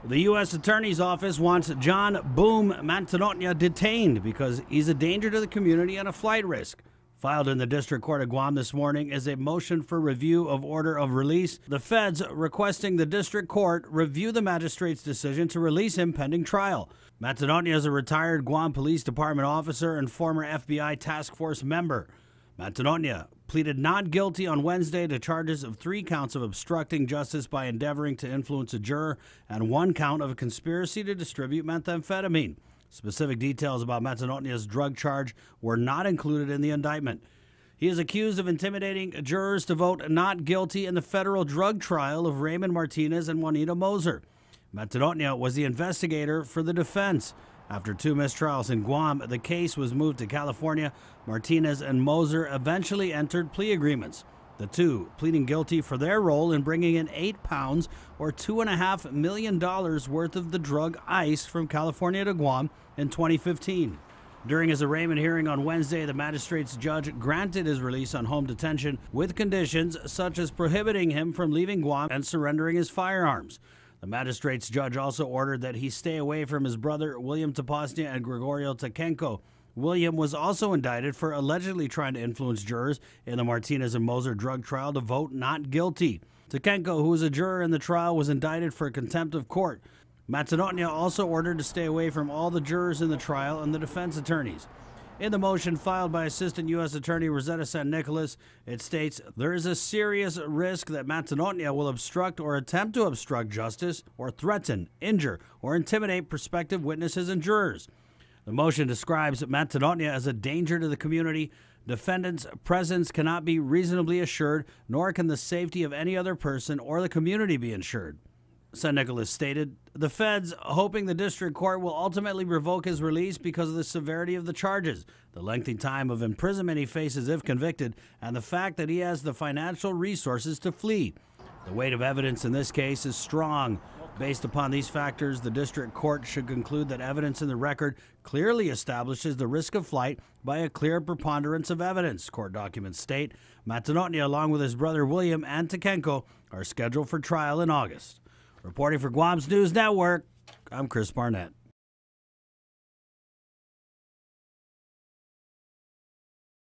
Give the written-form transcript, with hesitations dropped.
The U.S. Attorney's Office wants John Boom Mantanona detained because he's a danger to the community and a flight risk. Filed in the District Court of Guam this morning is a motion for review of order of release. The feds requesting the District Court review the magistrate's decision to release him pending trial. Mantanona is a retired Guam Police Department officer and former FBI task force member. Mantanona pleaded not guilty on Wednesday to charges of 3 counts of obstructing justice by endeavoring to influence a juror and 1 count of a conspiracy to distribute methamphetamine. Specific details about Mantanona's drug charge were not included in the indictment. He is accused of intimidating jurors to vote not guilty in the federal drug trial of Raymond Martinez and Juanita Moser. Mantanona was the investigator for the defense. After 2 mistrials in Guam, the case was moved to California. Martinez and Moser eventually entered plea agreements, the 2 pleading guilty for their role in bringing in 8 pounds or $2.5 million worth of the drug ice from California to Guam in 2015. During his arraignment hearing on Wednesday, the magistrate's judge granted his release on home detention with conditions such as prohibiting him from leaving Guam and surrendering his firearms. The magistrate's judge also ordered that he stay away from his brother, William Tapasnia and Gregorio Takenko. William was also indicted for allegedly trying to influence jurors in the Martinez and Moser drug trial to vote not guilty. Takenko, who was a juror in the trial, was indicted for contempt of court. Mantanona also ordered to stay away from all the jurors in the trial and the defense attorneys. In the motion filed by Assistant U.S. Attorney Rosetta San Nicolas, it states, there is a serious risk that Mantanona will obstruct or attempt to obstruct justice or threaten, injure, or intimidate prospective witnesses and jurors. The motion describes Mantanona as a danger to the community. Defendant's presence cannot be reasonably assured, nor can the safety of any other person or the community be ensured. San Nicolas stated, the feds, hoping the district court will ultimately revoke his release because of the severity of the charges, the lengthy time of imprisonment he faces if convicted, and the fact that he has the financial resources to flee. The weight of evidence in this case is strong. Based upon these factors, the district court should conclude that evidence in the record clearly establishes the risk of flight by a clear preponderance of evidence. Court documents state Mantanona, along with his brother William and Takenko, are scheduled for trial in August. Reporting for Guam's News Network, I'm Chris Barnett.